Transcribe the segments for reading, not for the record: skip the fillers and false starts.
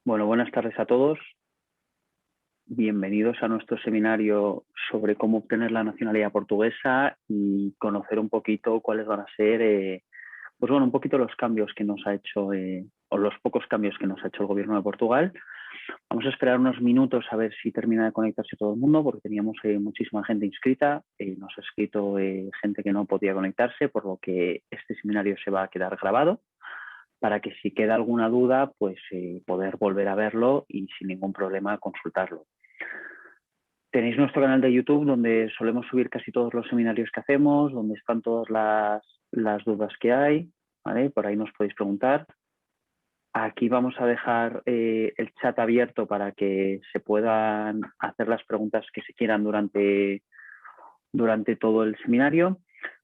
Bueno, buenas tardes a todos. Bienvenidos a nuestro seminario sobre cómo obtener la nacionalidad portuguesa y conocer un poquito cuáles van a ser, pues bueno, un poquito los cambios que nos ha hecho, o los pocos cambios que nos ha hecho el gobierno de Portugal. Vamos a esperar unos minutos a ver si termina de conectarse todo el mundo, porque teníamos muchísima gente inscrita. Nos ha escrito gente que no podía conectarse, por lo que este seminario se va a quedar grabado, para que si queda alguna duda, pues poder volver a verlo y sin ningún problema consultarlo. Tenéis nuestro canal de YouTube donde solemos subir casi todos los seminarios que hacemos, donde están todas las dudas que hay, ¿vale? Por ahí nos podéis preguntar. Aquí vamos a dejar el chat abierto para que se puedan hacer las preguntas que se quieran durante todo el seminario.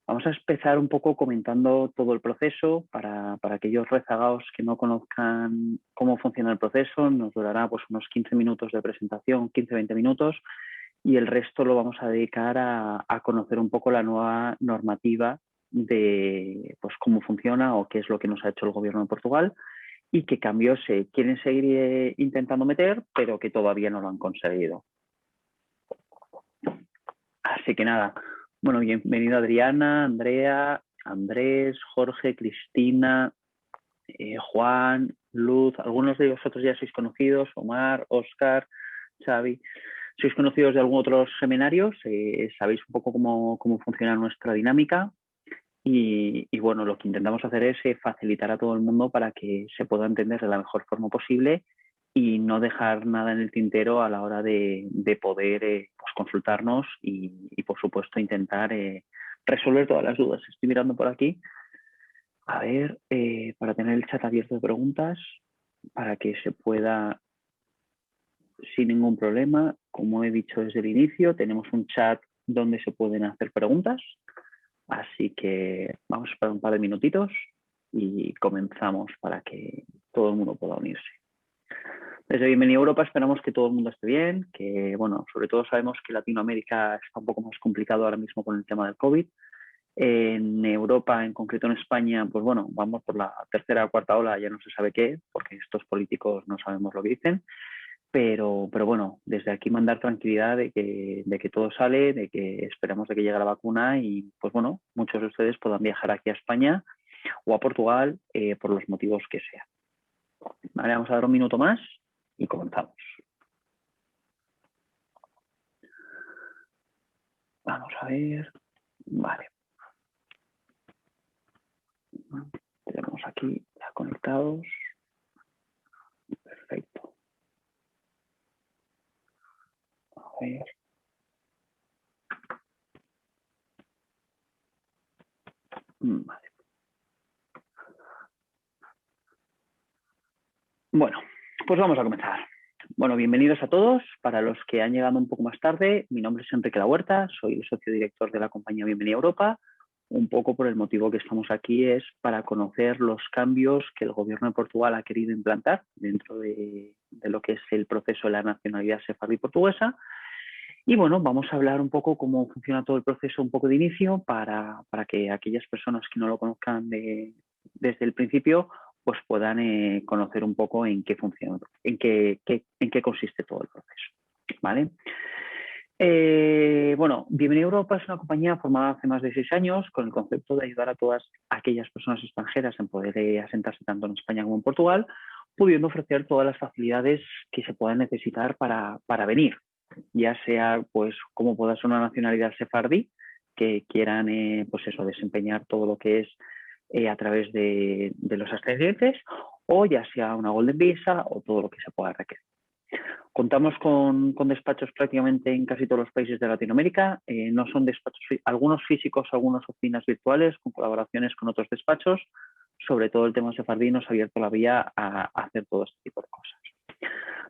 Vamos a empezar un poco comentando todo el proceso para aquellos rezagados que no conozcan cómo funciona el proceso. Nos durará pues unos 15 minutos de presentación, 15-20 minutos, y el resto lo vamos a dedicar a conocer un poco la nueva normativa de pues, cómo funciona o qué es lo que nos ha hecho el gobierno de Portugal y qué cambios se quieren seguir intentando meter, pero que todavía no lo han conseguido. Así que nada, bueno, bienvenido Adriana, Andrea, Andrés, Jorge, Cristina, Juan, Luz. Algunos de vosotros ya sois conocidos, Omar, Óscar, Xavi. ¿Sois conocidos de algún otro seminario? ¿Sabéis un poco cómo funciona nuestra dinámica? Y bueno, lo que intentamos hacer es facilitar a todo el mundo para que se pueda entender de la mejor forma posible y no dejar nada en el tintero a la hora de poder pues consultarnos y, por supuesto, intentar resolver todas las dudas. Estoy mirando por aquí, a ver, para tener el chat abierto de preguntas, para que se pueda, sin ningún problema, como he dicho desde el inicio, tenemos un chat donde se pueden hacer preguntas. Así que vamos a esperar un par de minutitos y comenzamos para que todo el mundo pueda unirse. Desde Bienvenida a Europa esperamos que todo el mundo esté bien, que bueno, sobre todo sabemos que Latinoamérica está un poco más complicado ahora mismo con el tema del COVID. En Europa, en concreto en España, pues bueno, vamos por la tercera o cuarta ola, ya no se sabe qué, porque estos políticos no sabemos lo que dicen. Pero bueno, desde aquí mandar tranquilidad de que todo sale, de que esperamos de que llegue la vacuna y pues bueno, muchos de ustedes puedan viajar aquí a España o a Portugal por los motivos que sean. Vale, vamos a dar un minuto más y comenzamos. Vamos a ver. Vale. Tenemos aquí ya conectados. Perfecto. A ver. Vale. Bueno, pues vamos a comenzar. Bueno, bienvenidos a todos. Para los que han llegado un poco más tarde, mi nombre es Enrique La Huerta, soy el socio director de la compañía Bienvenida a Europa. Un poco por el motivo que estamos aquí es para conocer los cambios que el gobierno de Portugal ha querido implantar dentro de lo que es el proceso de la nacionalidad sefardí portuguesa. Y bueno, vamos a hablar un poco cómo funciona todo el proceso, un poco de inicio, para que aquellas personas que no lo conozcan desde el principio pues puedan conocer un poco en qué funciona, en qué consiste todo el proceso. ¿Vale? Bueno, Bienvenida a Europa es una compañía formada hace más de 6 años con el concepto de ayudar a todas aquellas personas extranjeras en poder asentarse tanto en España como en Portugal, pudiendo ofrecer todas las facilidades que se puedan necesitar para venir, ya sea pues como pueda ser una nacionalidad sefardí, que quieran pues eso, desempeñar todo lo que es a través de los ascendientes, o ya sea una Golden Visa o todo lo que se pueda requerir. Contamos con despachos prácticamente en casi todos los países de Latinoamérica. No son despachos, algunos físicos, algunas oficinas virtuales, con colaboraciones con otros despachos. Sobre todo el tema sefardí nos ha abierto la vía a hacer todo este tipo de cosas.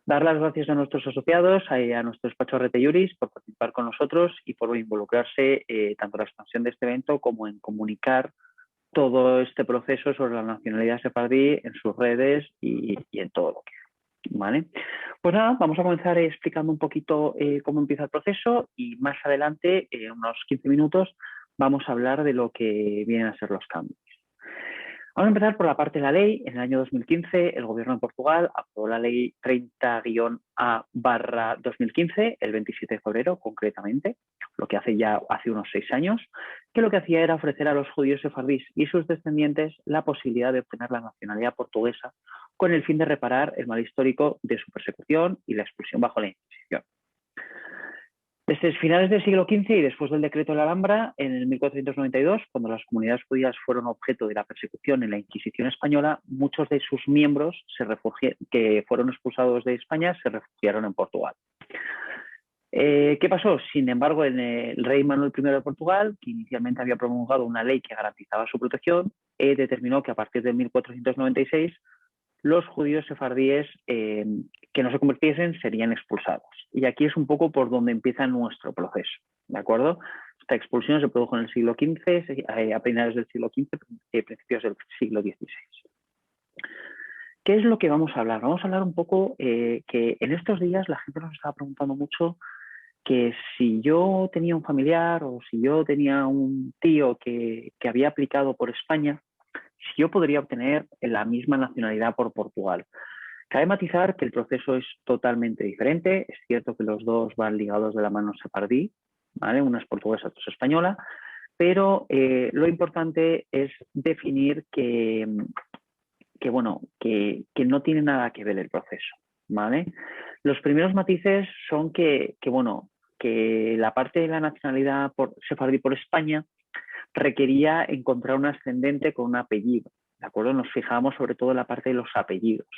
Dar las gracias a nuestros asociados, a nuestro despacho Rete Juris, por participar con nosotros y por involucrarse tanto en la expansión de este evento como en comunicar todo este proceso sobre la nacionalidad sefardí en sus redes y en todo lo que hay. ¿Vale? Pues nada, vamos a comenzar explicando un poquito cómo empieza el proceso y más adelante, en unos 15 minutos, vamos a hablar de lo que vienen a ser los cambios. Vamos a empezar por la parte de la ley. En el año 2015, el Gobierno de Portugal aprobó la ley 30-A/2015, el 27 de febrero concretamente, lo que hace unos 6 años, que lo que hacía era ofrecer a los judíos sefardíes y sus descendientes la posibilidad de obtener la nacionalidad portuguesa con el fin de reparar el mal histórico de su persecución y la expulsión bajo la Inquisición. Desde finales del siglo XV y después del decreto de la Alhambra, en el 1492, cuando las comunidades judías fueron objeto de la persecución en la Inquisición española, muchos de sus miembros que fueron expulsados de España se refugiaron en Portugal. ¿Qué pasó? Sin embargo, el rey Manuel I de Portugal, que inicialmente había promulgado una ley que garantizaba su protección, determinó que a partir de 1496 los judíos sefardíes que no se convirtiesen serían expulsados. Y aquí es un poco por donde empieza nuestro proceso, ¿de acuerdo? Esta expulsión se produjo en el siglo XV, a finales del siglo XV, principios del siglo XVI. ¿Qué es lo que vamos a hablar? Vamos a hablar un poco que en estos días la gente nos estaba preguntando mucho que si yo tenía un familiar o si yo tenía un tío que había aplicado por España, si yo podría obtener la misma nacionalidad por Portugal. Cabe matizar que el proceso es totalmente diferente. Es cierto que los dos van ligados de la mano sefardí, ¿vale? Una es portuguesa, otra es española, pero lo importante es definir que no tiene nada que ver el proceso, ¿vale? Los primeros matices son que la parte de la nacionalidad sefardí por España requería encontrar un ascendente con un apellido, ¿de acuerdo? Nos fijamos sobre todo en la parte de los apellidos,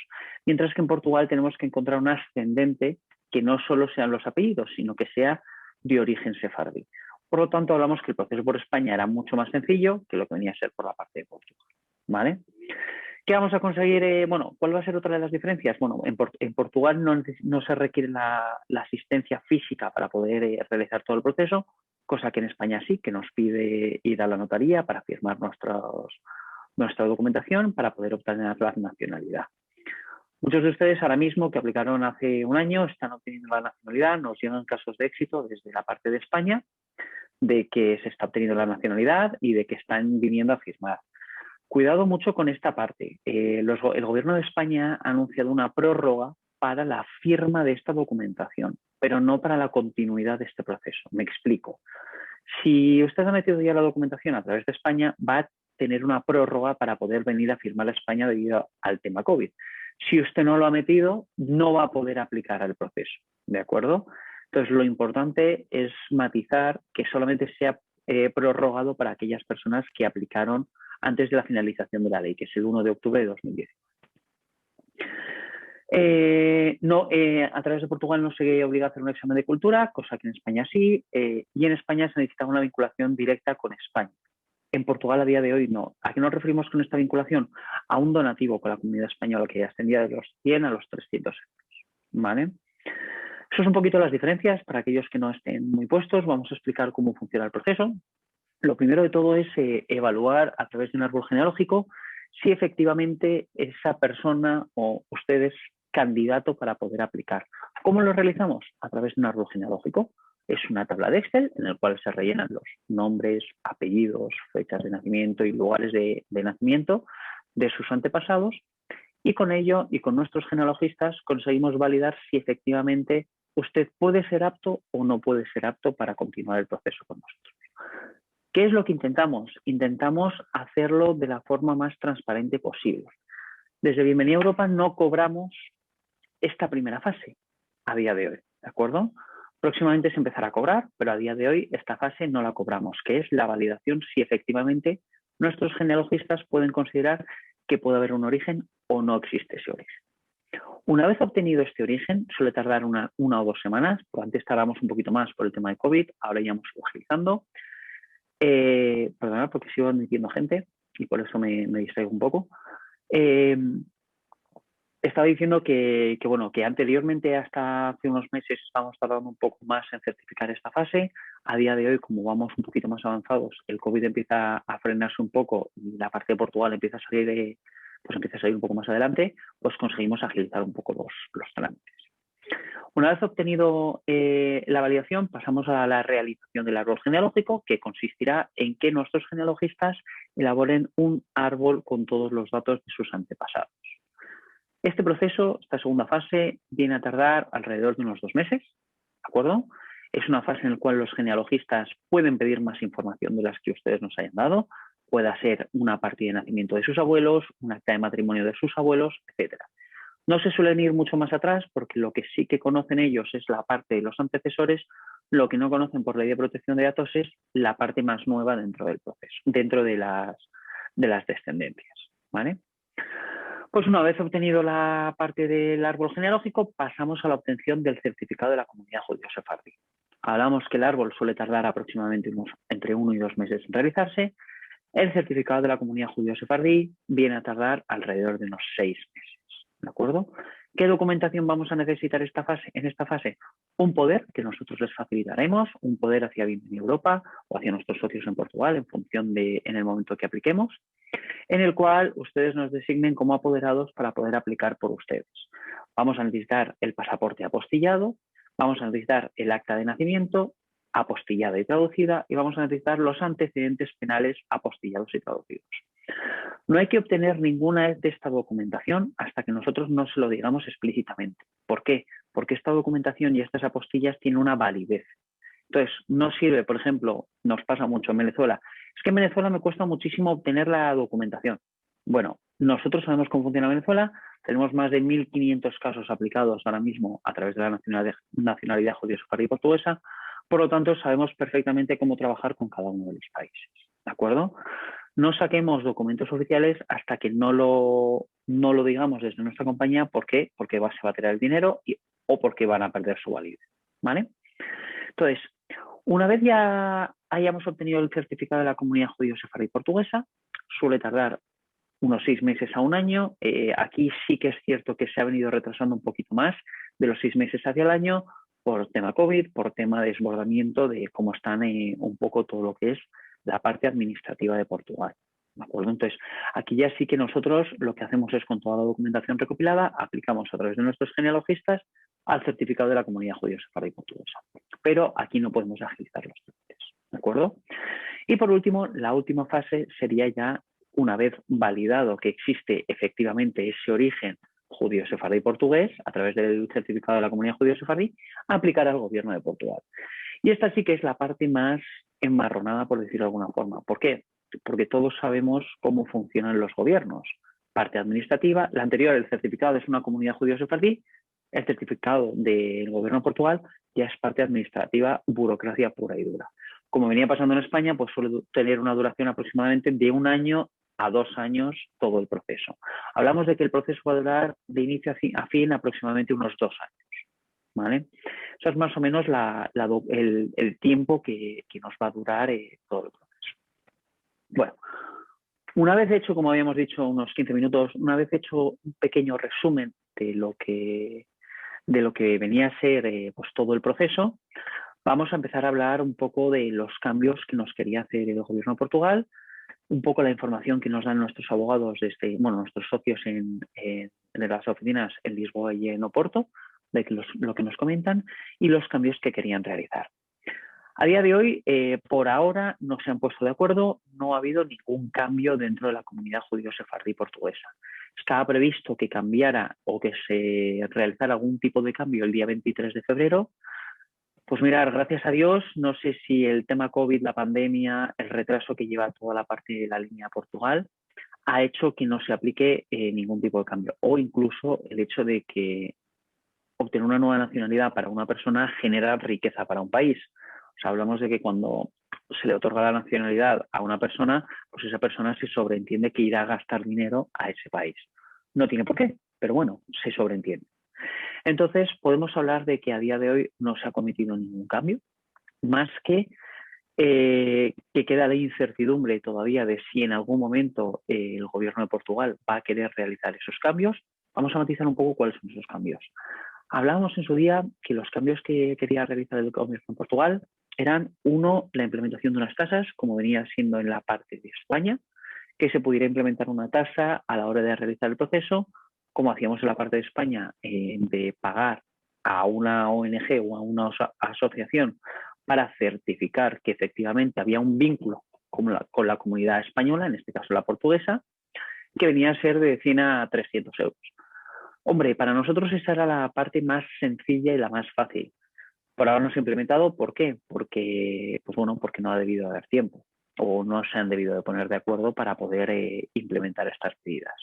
mientras que en Portugal tenemos que encontrar un ascendente que no solo sean los apellidos, sino que sea de origen sefardí. Por lo tanto, hablamos que el proceso por España era mucho más sencillo que lo que venía a ser por la parte de Portugal, ¿vale? ¿Qué vamos a conseguir? ¿Cuál va a ser otra de las diferencias? Bueno, en Portugal no se requiere la asistencia física para poder realizar todo el proceso, cosa que en España sí, que nos pide ir a la notaría para firmar nuestra documentación para poder obtener la nacionalidad. Muchos de ustedes ahora mismo que aplicaron hace un año están obteniendo la nacionalidad, nos llegan casos de éxito desde la parte de España, de que se está obteniendo la nacionalidad y de que están viniendo a firmar. Cuidado mucho con esta parte. El Gobierno de España ha anunciado una prórroga para la firma de esta documentación, pero no para la continuidad de este proceso. Me explico. Si usted ha metido ya la documentación a través de España, va a tener una prórroga para poder venir a firmar a España debido al tema COVID. Si usted no lo ha metido, no va a poder aplicar al proceso, ¿de acuerdo? Entonces, lo importante es matizar que solamente sea prorrogado para aquellas personas que aplicaron antes de la finalización de la ley, que es el 1 de octubre de 2010. A través de Portugal no se obliga a hacer un examen de cultura, cosa que en España sí, y en España se necesita una vinculación directa con España. En Portugal a día de hoy no. ¿A qué nos referimos con esta vinculación? A un donativo con la comunidad española que ascendía de los 100 a los 300 euros, ¿vale? Eso es un poquito las diferencias. Para aquellos que no estén muy puestos, vamos a explicar cómo funciona el proceso. Lo primero de todo es evaluar a través de un árbol genealógico si efectivamente esa persona o usted es candidato para poder aplicar. ¿Cómo lo realizamos? A través de un árbol genealógico. Es una tabla de Excel en la cual se rellenan los nombres, apellidos, fechas de nacimiento y lugares de nacimiento de sus antepasados, y con ello y con nuestros genealogistas conseguimos validar si efectivamente usted puede ser apto o no puede ser apto para continuar el proceso con nosotros. ¿Qué es lo que intentamos? Intentamos hacerlo de la forma más transparente posible. Desde Bienvenida a Europa no cobramos esta primera fase a día de hoy, ¿de acuerdo? Próximamente se empezará a cobrar, pero a día de hoy esta fase no la cobramos, que es la validación si efectivamente nuestros genealogistas pueden considerar que puede haber un origen o no existe ese origen. Una vez obtenido este origen, suele tardar una o 2 semanas, porque antes tardamos un poquito más por el tema de COVID, ahora ya hemos ido agilizando. Perdonad porque sigo admitiendo gente y por eso me distraigo un poco. Estaba diciendo que anteriormente hasta hace unos meses estábamos tardando un poco más en certificar esta fase. A día de hoy, como vamos un poquito más avanzados, el COVID empieza a frenarse un poco y la parte de Portugal empieza a salir un poco más adelante, pues conseguimos agilizar un poco los trámites. Una vez obtenido la validación, pasamos a la realización del árbol genealógico, que consistirá en que nuestros genealogistas elaboren un árbol con todos los datos de sus antepasados. Este proceso, esta segunda fase, viene a tardar alrededor de unos 2 meses, ¿de acuerdo? Es una fase en la cual los genealogistas pueden pedir más información de las que ustedes nos hayan dado, pueda ser una partida de nacimiento de sus abuelos, un acta de matrimonio de sus abuelos, etcétera. No se suelen ir mucho más atrás porque lo que sí que conocen ellos es la parte de los antecesores, lo que no conocen por ley de protección de datos es la parte más nueva dentro del proceso, dentro de las descendencias, ¿vale? Pues una vez obtenido la parte del árbol genealógico, pasamos a la obtención del certificado de la comunidad judío-sefardí. Hablamos que el árbol suele tardar aproximadamente entre 1 y 2 meses en realizarse. El certificado de la comunidad judío-sefardí viene a tardar alrededor de unos 6 meses, ¿de acuerdo? ¿Qué documentación vamos a necesitar en esta fase? Un poder que nosotros les facilitaremos, un poder hacia Bienvenida Europa o hacia nuestros socios en Portugal, en función de en el momento que apliquemos, en el cual ustedes nos designen como apoderados para poder aplicar por ustedes. Vamos a necesitar el pasaporte apostillado, vamos a necesitar el acta de nacimiento apostillada y traducida y vamos a necesitar los antecedentes penales apostillados y traducidos. No hay que obtener ninguna de esta documentación hasta que nosotros no se lo digamos explícitamente. ¿Por qué? Porque esta documentación y estas apostillas tienen una validez. Entonces, no sirve, por ejemplo, nos pasa mucho en Venezuela, es que en Venezuela me cuesta muchísimo obtener la documentación. Bueno, nosotros sabemos cómo funciona Venezuela, tenemos más de 1.500 casos aplicados ahora mismo a través de la nacionalidad judío-sefardí portuguesa, por lo tanto sabemos perfectamente cómo trabajar con cada uno de los países, ¿de acuerdo? No saquemos documentos oficiales hasta que no lo digamos desde nuestra compañía. ¿Por qué? Porque se va a tirar el dinero o porque van a perder su validez, ¿vale? Entonces, una vez ya hayamos obtenido el certificado de la comunidad judío-sefardí portuguesa, suele tardar unos 6 meses a un año. Aquí sí que es cierto que se ha venido retrasando un poquito más de los 6 meses hacia el año por tema COVID, por tema de desbordamiento de cómo están un poco todo lo que es la parte administrativa de Portugal, ¿de acuerdo? Entonces, aquí ya sí que nosotros lo que hacemos es, con toda la documentación recopilada, aplicamos a través de nuestros genealogistas al certificado de la comunidad judío-sefardí portuguesa. Pero aquí no podemos agilizar los trámites, ¿de acuerdo? Y por último, la última fase sería ya, una vez validado que existe efectivamente ese origen judío-sefardí portugués, a través del certificado de la comunidad judío-sefardí, aplicar al gobierno de Portugal. Y esta sí que es la parte más enmarronada, por decirlo de alguna forma. ¿Por qué? Porque todos sabemos cómo funcionan los gobiernos. Parte administrativa, la anterior, el certificado es una comunidad judío-sefardí, el certificado del gobierno de Portugal ya es parte administrativa, burocracia pura y dura. Como venía pasando en España, pues suele tener una duración aproximadamente de 1 año a 2 años todo el proceso. Hablamos de que el proceso va a durar de inicio a fin aproximadamente unos 2 años, ¿vale? Eso es más o menos el tiempo que nos va a durar todo el proceso. Bueno, una vez hecho, como habíamos dicho, unos 15 minutos, una vez hecho un pequeño resumen de lo que venía a ser pues todo el proceso, vamos a empezar a hablar un poco de los cambios que nos quería hacer el gobierno de Portugal, un poco la información que nos dan nuestros abogados, nuestros socios en las oficinas en Lisboa y en Oporto, de lo que nos comentan y los cambios que querían realizar. A día de hoy, por ahora, no se han puesto de acuerdo, no ha habido ningún cambio dentro de la comunidad judío-sefardí portuguesa. Estaba previsto que cambiara o que se realizara algún tipo de cambio el día 23 de febrero. Pues mirar, gracias a Dios, no sé si el tema COVID, la pandemia, el retraso que lleva toda la parte de la línea a Portugal, ha hecho que no se aplique ningún tipo de cambio. O incluso el hecho de que obtener una nueva nacionalidad para una persona genera riqueza para un país. O sea, hablamos de que cuando se le otorga la nacionalidad a una persona, pues esa persona se sobreentiende que irá a gastar dinero a ese país. No tiene por qué, pero bueno, se sobreentiende. Entonces, podemos hablar de que a día de hoy no se ha cometido ningún cambio, más que queda la incertidumbre todavía de si en algún momento el gobierno de Portugal va a querer realizar esos cambios. Vamos a matizar un poco cuáles son esos cambios. Hablábamos en su día que los cambios que quería realizar el gobierno de Portugal eran, uno, la implementación de unas tasas, como venía siendo en la parte de España, que se pudiera implementar una tasa a la hora de realizar el proceso, como hacíamos en la parte de España, de pagar a una ONG o a una asociación para certificar que efectivamente había un vínculo con la comunidad española, en este caso la portuguesa, que venía a ser de 100 a 300 euros. Hombre, para nosotros esa era la parte más sencilla y la más fácil. Por ahora no se ha implementado, ¿por qué? Porque, pues bueno, porque no ha debido haber tiempo o no se han debido de poner de acuerdo para poder implementar estas medidas.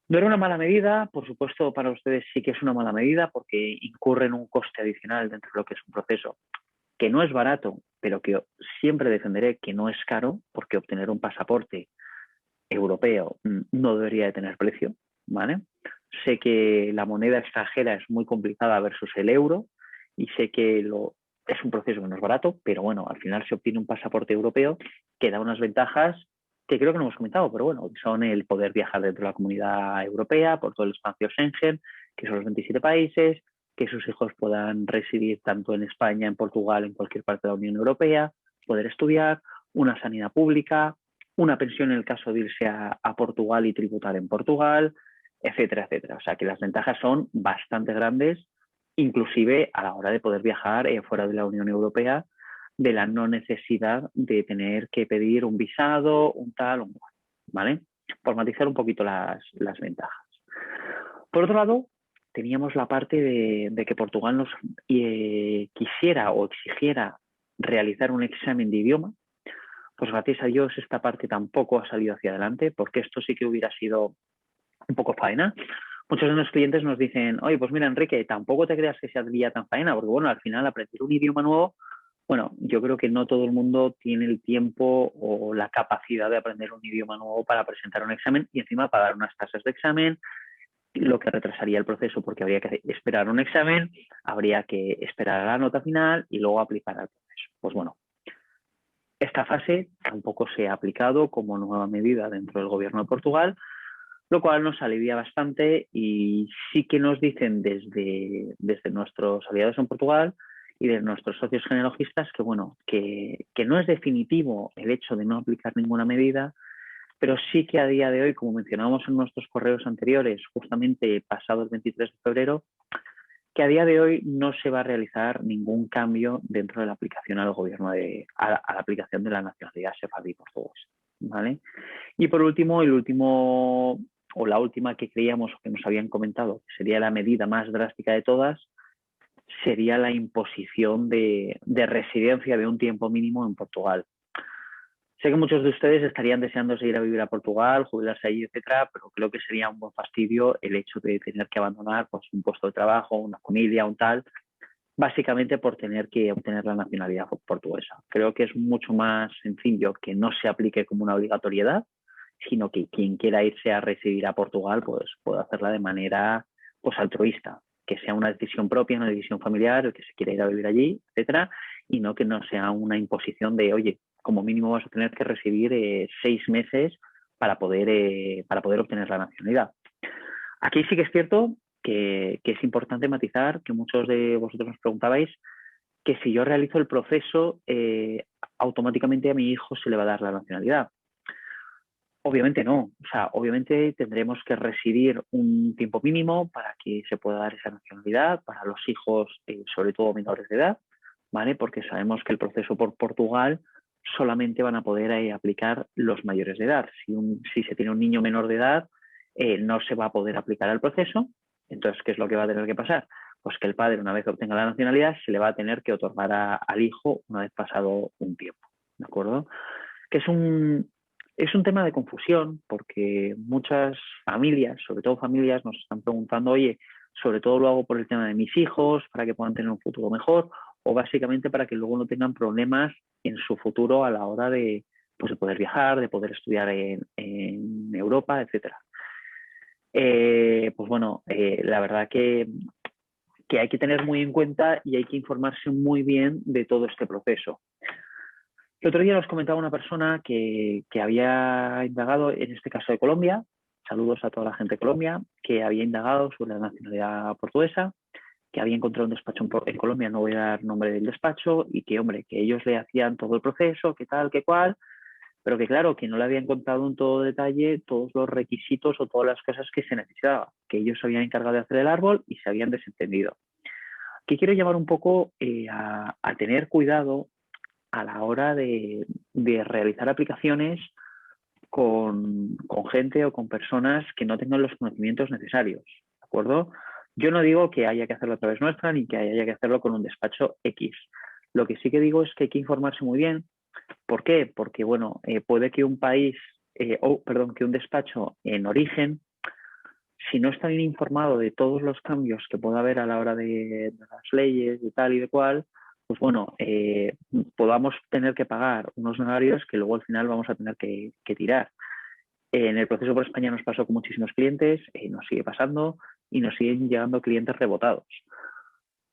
No era una mala medida, por supuesto para ustedes sí que es una mala medida porque incurre en un coste adicional dentro de lo que es un proceso que no es barato, pero que siempre defenderé que no es caro porque obtener un pasaporte europeo no debería de tener precio, ¿vale? Sé que la moneda extranjera es muy complicada versus el euro y sé que es un proceso que no es barato, pero bueno, al final se obtiene un pasaporte europeo que da unas ventajas que creo que no hemos comentado, pero bueno, son el poder viajar dentro de la comunidad europea, por todo el espacio Schengen, que son los 27 países, que sus hijos puedan residir tanto en España, en Portugal, en cualquier parte de la Unión Europea, poder estudiar, una sanidad pública, una pensión en el caso de irse a Portugal y tributar en Portugal, etcétera, etcétera. O sea que las ventajas son bastante grandes, inclusive a la hora de poder viajar fuera de la Unión Europea, de la no necesidad de tener que pedir un visado, un tal, un cual, ¿vale? Por matizar un poquito las ventajas. Por otro lado, teníamos la parte de que Portugal nos quisiera o exigiera realizar un examen de idioma. Pues gracias a Dios esta parte tampoco ha salido hacia adelante, porque esto sí que hubiera sido un poco faena. Muchos de los clientes nos dicen, oye, pues mira, Enrique, tampoco te creas que sea tan faena, porque bueno, al final aprender un idioma nuevo, bueno, yo creo que no todo el mundo tiene el tiempo o la capacidad de aprender un idioma nuevo para presentar un examen y encima para dar unas tasas de examen, lo que retrasaría el proceso porque habría que esperar un examen, habría que esperar a la nota final y luego aplicar al proceso. Pues bueno, esta fase tampoco se ha aplicado como nueva medida dentro del gobierno de Portugal, lo cual nos alivia bastante y sí que nos dicen desde nuestros aliados en Portugal y de nuestros socios genealogistas que, bueno, que no es definitivo el hecho de no aplicar ninguna medida, pero sí que a día de hoy, como mencionábamos en nuestros correos anteriores, justamente pasado el 23 de febrero, que a día de hoy no se va a realizar ningún cambio dentro de la aplicación al gobierno a la aplicación de la nacionalidad sefardí portuguesa, ¿vale? Y por último, el último o la última que creíamos o que nos habían comentado que sería la medida más drástica de todas, sería la imposición de residencia de un tiempo mínimo en Portugal. Sé que muchos de ustedes estarían deseándose ir a vivir a Portugal, jubilarse allí, etcétera, pero creo que sería un buen fastidio el hecho de tener que abandonar pues, un puesto de trabajo, una familia, un tal, básicamente por tener que obtener la nacionalidad portuguesa. Creo que es mucho más sencillo que no se aplique como una obligatoriedad, sino que quien quiera irse a residir a Portugal pues pueda hacerla de manera pues altruista, que sea una decisión propia, una decisión familiar, el que se quiera ir a vivir allí, etcétera, y no que no sea una imposición de, oye, como mínimo vas a tener que recibir 6 meses para poder obtener la nacionalidad. Aquí sí que es cierto que es importante matizar, que muchos de vosotros nos preguntabais, que si yo realizo el proceso, automáticamente a mi hijo se le va a dar la nacionalidad. Obviamente no, o sea, obviamente tendremos que residir un tiempo mínimo para que se pueda dar esa nacionalidad para los hijos, sobre todo menores de edad, ¿vale? Porque sabemos que el proceso por Portugal solamente van a poder aplicar los mayores de edad. Si se tiene un niño menor de edad, no se va a poder aplicar el proceso. Entonces, ¿qué es lo que va a tener que pasar? Pues que el padre, una vez obtenga la nacionalidad, se le va a tener que otorgar al hijo una vez pasado un tiempo, ¿de acuerdo? Que es un tema de confusión porque muchas familias, sobre todo familias, nos están preguntando, oye, sobre todo lo hago por el tema de mis hijos, para que puedan tener un futuro mejor, o básicamente para que luego no tengan problemas en su futuro a la hora pues, de poder viajar, de poder estudiar en Europa, etcétera. Pues bueno, la verdad que hay que tener muy en cuenta y hay que informarse muy bien de todo este proceso. El otro día nos comentaba una persona que había indagado, en este caso de Colombia, saludos a toda la gente de Colombia, que había indagado sobre la nacionalidad portuguesa, que había encontrado un despacho en Colombia, no voy a dar nombre del despacho, y que, hombre, que ellos le hacían todo el proceso, que tal, que cual, pero que claro, que no le habían contado en todo detalle todos los requisitos o todas las cosas que se necesitaba, que ellos se habían encargado de hacer el árbol y se habían desentendido. que quiero llamar un poco a tener cuidado a la hora de realizar aplicaciones con gente o con personas que no tengan los conocimientos necesarios, ¿de acuerdo? Yo no digo que haya que hacerlo a través nuestra ni que haya que hacerlo con un despacho X. Lo que sí que digo es que hay que informarse muy bien. ¿Por qué? Porque, bueno, puede que un país, que un despacho en origen, si no está bien informado de todos los cambios que pueda haber a la hora de las leyes, de tal y de cual, pues bueno, podamos tener que pagar unos honorarios que luego al final vamos a tener que tirar. En el proceso por España nos pasó con muchísimos clientes, nos sigue pasando y nos siguen llegando clientes rebotados.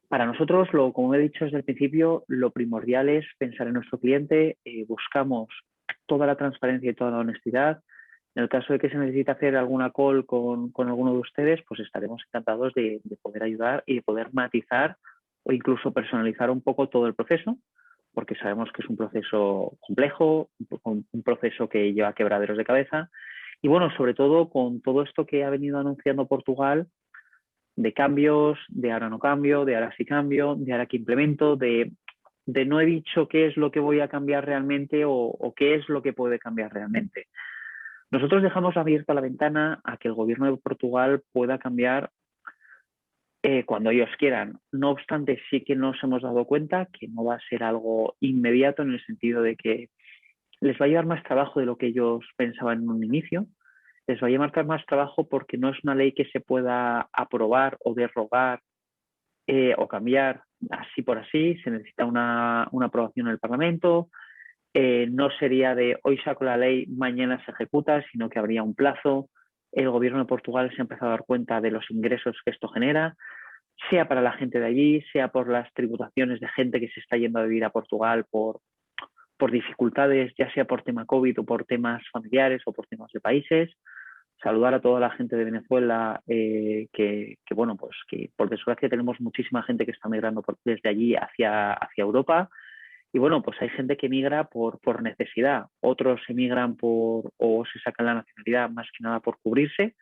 Para nosotros, como he dicho desde el principio, lo primordial es pensar en nuestro cliente, buscamos toda la transparencia y toda la honestidad. En el caso de que se necesite hacer alguna call con alguno de ustedes, pues estaremos encantados de poder ayudar y de poder matizar o incluso personalizar un poco todo el proceso, porque sabemos que es un proceso complejo, un proceso que lleva quebraderos de cabeza. Y bueno, sobre todo con todo esto que ha venido anunciando Portugal, de cambios, de ahora no cambio, de ahora sí cambio, de ahora que implemento, de no he dicho qué es lo que voy a cambiar realmente o qué es lo que puede cambiar realmente. Nosotros dejamos abierta la ventana a que el gobierno de Portugal pueda cambiar cuando ellos quieran. No obstante, sí que nos hemos dado cuenta que no va a ser algo inmediato en el sentido de que les va a llevar más trabajo de lo que ellos pensaban en un inicio. Les va a llevar más trabajo porque no es una ley que se pueda aprobar o derrogar o cambiar así por así. Se necesita una aprobación en el Parlamento. No sería de hoy saco la ley, mañana se ejecuta, sino que habría un plazo. El gobierno de Portugal se ha empezado a dar cuenta de los ingresos que esto genera, sea para la gente de allí, sea por las tributaciones de gente que se está yendo a vivir a Portugal por dificultades, ya sea por tema COVID o por temas familiares o por temas de países. Saludar a toda la gente de Venezuela, bueno, pues que por desgracia tenemos muchísima gente que está migrando desde allí hacia Europa. Y bueno, pues hay gente que migra por necesidad, otros emigran o se sacan la nacionalidad más que nada por cubrirse,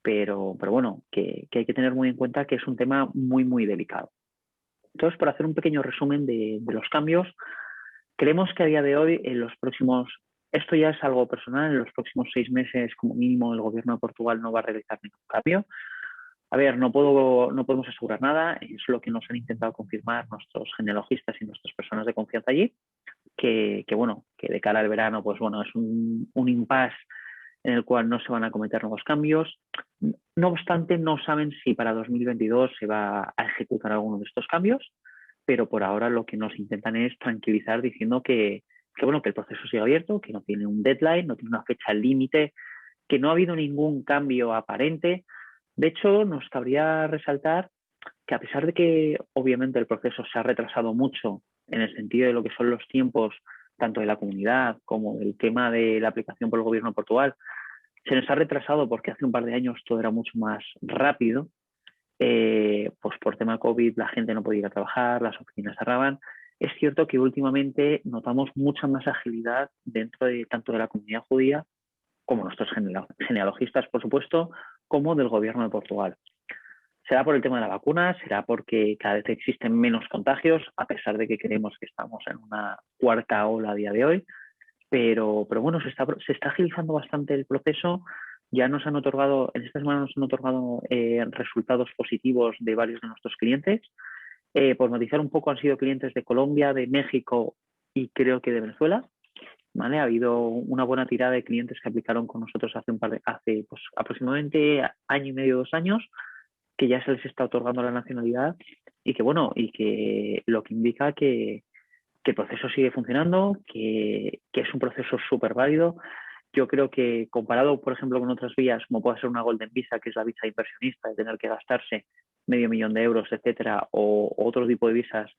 pero bueno, que hay que tener muy en cuenta que es un tema muy, muy delicado. Entonces, por hacer un pequeño resumen de los cambios, creemos que a día de hoy, esto ya es algo personal, en los próximos 6 meses como mínimo el gobierno de Portugal no va a realizar ningún cambio. A ver, no podemos asegurar nada, es lo que nos han intentado confirmar nuestros genealogistas y nuestras personas de confianza allí, que bueno, que de cara al verano, pues bueno, es un impasse en el cual no se van a cometer nuevos cambios. No obstante, no saben si para 2022 se va a ejecutar alguno de estos cambios, pero por ahora lo que nos intentan es tranquilizar diciendo bueno, que el proceso sigue abierto, que no tiene un deadline, no tiene una fecha límite, que no ha habido ningún cambio aparente. De hecho, nos cabría resaltar que a pesar de que obviamente el proceso se ha retrasado mucho en el sentido de lo que son los tiempos tanto de la comunidad como del tema de la aplicación por el gobierno de Portugal, se nos ha retrasado porque hace un par de años todo era mucho más rápido. Pues por tema COVID la gente no podía ir a trabajar, las oficinas cerraban. Es cierto que últimamente notamos mucha más agilidad dentro de tanto de la comunidad judía como nuestros genealogistas, por supuesto, como del gobierno de Portugal. Será por el tema de la vacuna, será porque cada vez existen menos contagios, a pesar de que creemos que estamos en una cuarta ola a día de hoy, pero bueno, se está agilizando bastante el proceso. Ya en esta semana nos han otorgado resultados positivos de varios de nuestros clientes. Por matizar un poco, han sido clientes de Colombia, de México y creo que de Venezuela. ¿Vale? Ha habido una buena tirada de clientes que aplicaron con nosotros hace pues, aproximadamente año y medio, 2 años, que ya se les está otorgando la nacionalidad y que bueno, y que lo que indica que el proceso sigue funcionando, que es un proceso súper válido. Yo creo que comparado, por ejemplo, con otras vías, como puede ser una Golden Visa, que es la visa inversionista, de tener que gastarse $500,000, etcétera, o otro tipo de visas,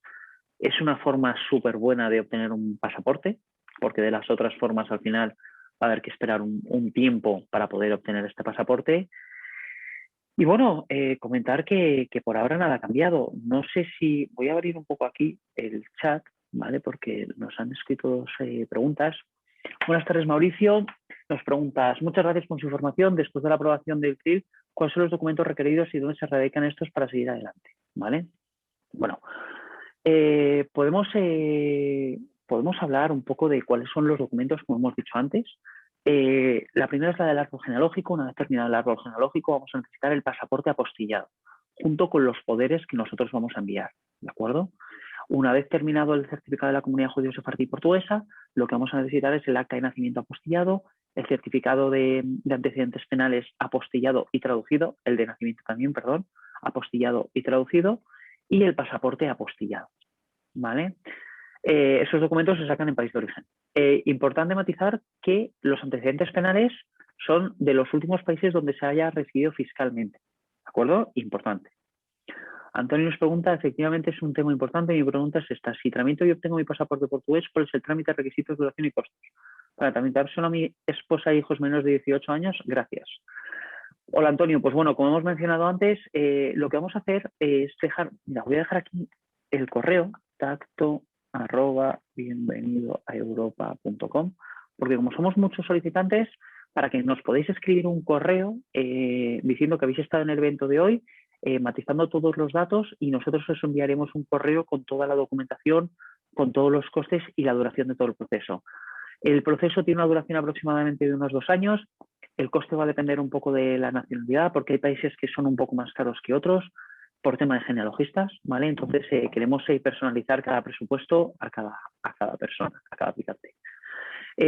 es una forma súper buena de obtener un pasaporte, porque de las otras formas al final va a haber que esperar un tiempo para poder obtener este pasaporte. Y bueno, comentar que por ahora nada ha cambiado. No sé si voy a abrir un poco aquí el chat, ¿vale? Porque nos han escrito 2 preguntas. Buenas tardes, Mauricio. Nos preguntas, muchas gracias por su información. Después de la aprobación del CRIL, ¿cuáles son los documentos requeridos y dónde se radican estos para seguir adelante? ¿Vale? Bueno, podemos hablar un poco de cuáles son los documentos, como hemos dicho antes. La primera es la del árbol genealógico. Una vez terminado el árbol genealógico, vamos a necesitar el pasaporte apostillado, junto con los poderes que nosotros vamos a enviar, ¿de acuerdo? Una vez terminado el certificado de la Comunidad Judío Sefardí Portuguesa, lo que vamos a necesitar es el acta de nacimiento apostillado, el certificado de antecedentes penales apostillado y traducido, el de nacimiento también, perdón, apostillado y traducido, y el pasaporte apostillado, ¿vale? Esos documentos se sacan en país de origen. Importante matizar que los antecedentes penales son de los últimos países donde se haya residido fiscalmente, ¿de acuerdo? Importante. Antonio nos pregunta, efectivamente es un tema importante. Mi pregunta es esta: si tramito y obtengo mi pasaporte portugués, ¿cuál es el trámite, requisitos, duración y costos? Para tramitar solo a mi esposa e hijos menores de 18 años, gracias. Hola Antonio, pues bueno, como hemos mencionado antes, lo que vamos a hacer es dejar, mira, voy a dejar aquí el correo tacto@bienvenidoaeuropa.com, porque como somos muchos solicitantes, para que nos podáis escribir un correo diciendo que habéis estado en el evento de hoy, matizando todos los datos, y nosotros os enviaremos un correo con toda la documentación, con todos los costes y la duración de todo el proceso. El proceso tiene una duración aproximadamente de unos 2 años. El coste va a depender un poco de la nacionalidad, porque hay países que son un poco más caros que otros por tema de genealogistas, ¿vale? Entonces queremos personalizar cada presupuesto a cada persona, a cada aplicante.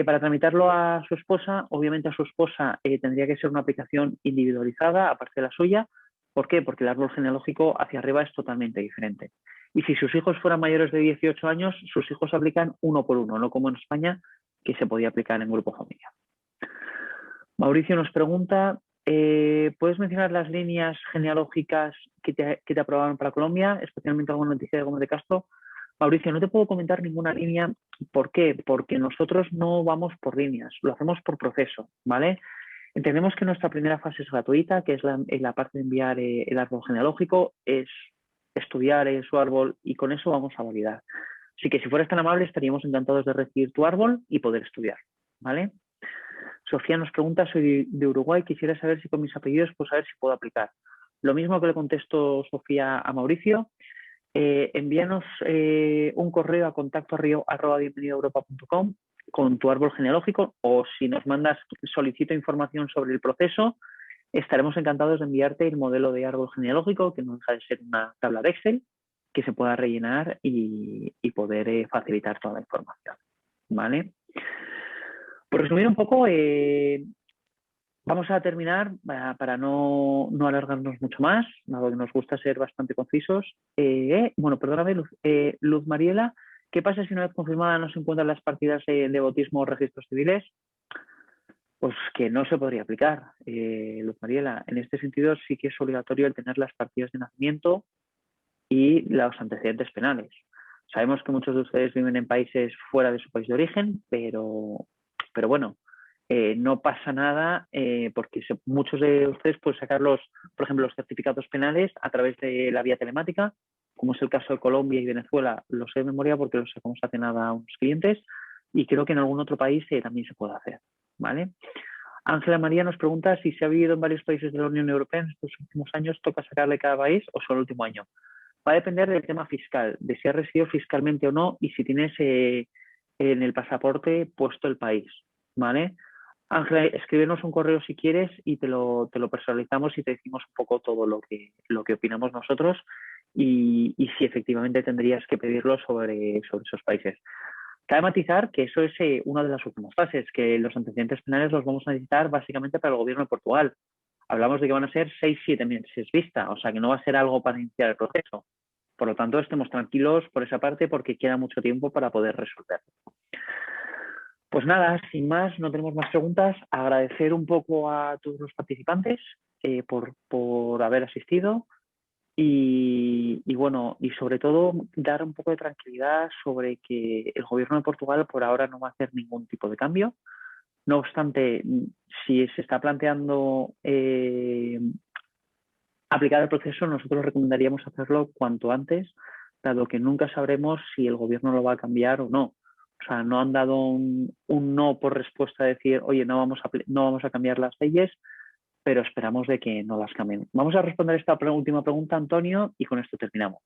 Para tramitarlo a su esposa, obviamente a su esposa tendría que ser una aplicación individualizada, aparte de la suya. ¿Por qué? Porque el árbol genealógico hacia arriba es totalmente diferente. Y si sus hijos fueran mayores de 18 años, sus hijos aplican uno por uno, no como en España, que se podía aplicar en grupo familia. Mauricio nos pregunta, ¿puedes mencionar las líneas genealógicas que te aprobaron para Colombia, especialmente alguna noticia de Gómez de Castro? Mauricio, no te puedo comentar ninguna línea. ¿Por qué? Porque nosotros no vamos por líneas, lo hacemos por proceso, ¿vale? Entendemos que nuestra primera fase es gratuita, que es la parte de enviar el árbol genealógico, es estudiar su árbol, y con eso vamos a validar. Así que si fueras tan amable, estaríamos encantados de recibir tu árbol y poder estudiar, ¿vale? Sofía nos pregunta, soy de Uruguay, quisiera saber si con mis apellidos, pues saber si puedo aplicar. Lo mismo que le contesto, Sofía, a Mauricio. Envíanos un correo a contacto@bienvenidoaeuropa.com con tu árbol genealógico, o si nos mandas solicito información sobre el proceso, estaremos encantados de enviarte el modelo de árbol genealógico, que no deja de ser una tabla de Excel que se pueda rellenar y poder facilitar toda la información, ¿vale? Por resumir un poco, vamos a terminar para no alargarnos mucho más, dado que nos gusta ser bastante concisos. Bueno, perdóname, Luz Mariela, ¿qué pasa si una vez confirmada no se encuentran las partidas de bautismo o registros civiles? Pues que no se podría aplicar, Luz Mariela. En este sentido sí que es obligatorio el tener las partidas de nacimiento y los antecedentes penales. Sabemos que muchos de ustedes viven en países fuera de su país de origen, pero bueno, no pasa nada porque muchos de ustedes pueden sacar por ejemplo, los certificados penales a través de la vía telemática, como es el caso de Colombia y Venezuela. Lo sé de memoria porque lo sacamos hace nada a unos clientes, y creo que en algún otro país también se puede hacer, ¿vale? Ángela María nos pregunta si se ha vivido en varios países de la Unión Europea en estos últimos años, ¿toca sacarle cada país o solo el último año? Va a depender del tema fiscal, de si has residido fiscalmente o no, y si tienes en el pasaporte puesto el país, ¿vale? Ángela, escríbenos un correo si quieres y te lo personalizamos y te decimos un poco todo lo que opinamos nosotros, y si efectivamente tendrías que pedirlo sobre esos países. Cabe matizar que eso es una de las últimas fases, que los antecedentes penales los vamos a necesitar básicamente para el gobierno de Portugal. Hablamos de que van a ser 6-7 meses vista, o sea que no va a ser algo para iniciar el proceso. Por lo tanto, estemos tranquilos por esa parte, porque queda mucho tiempo para poder resolver. Pues nada, sin más, no tenemos más preguntas. Agradecer un poco a todos los participantes por haber asistido, y bueno, y sobre todo dar un poco de tranquilidad sobre que el gobierno de Portugal por ahora no va a hacer ningún tipo de cambio. No obstante, si se está planteando aplicar el proceso, nosotros recomendaríamos hacerlo cuanto antes, dado que nunca sabremos si el gobierno lo va a cambiar o no. O sea, no han dado un no por respuesta, de decir, oye, no vamos a cambiar las leyes, pero esperamos de que no las cambien. Vamos a responder esta última pregunta, Antonio, y con esto terminamos.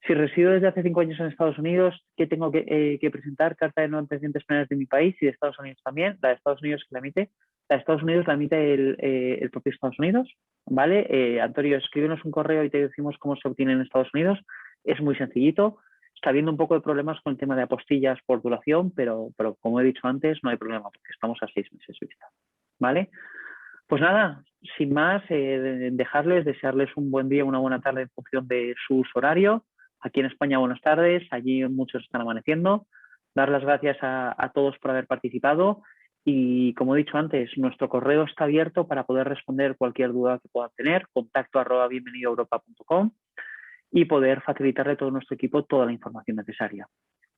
Si resido desde hace 5 años en Estados Unidos, ¿qué tengo que presentar? Carta de no antecedentes penales de mi país y de Estados Unidos también. La de Estados Unidos que la emite. La de Estados Unidos la emite el propio Estados Unidos. ¿Vale? Antonio, escríbenos un correo y te decimos cómo se obtiene en Estados Unidos. Es muy sencillito. Está habiendo un poco de problemas con el tema de apostillas por duración, pero como he dicho antes, no hay problema porque estamos a 6 meses vista. ¿Vale? Pues nada, sin más, desearles un buen día, una buena tarde en función de su uso horario. Aquí en España, buenas tardes, allí muchos están amaneciendo. Dar las gracias a todos por haber participado y, como he dicho antes, nuestro correo está abierto para poder responder cualquier duda que puedan tener, contacto@bienvenidoeuropa.com y poder facilitarle a todo nuestro equipo toda la información necesaria.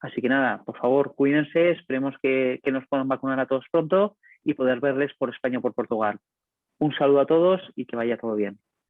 Así que nada, por favor, cuídense, esperemos que nos puedan vacunar a todos pronto y poder verles por España o por Portugal. Un saludo a todos y que vaya todo bien.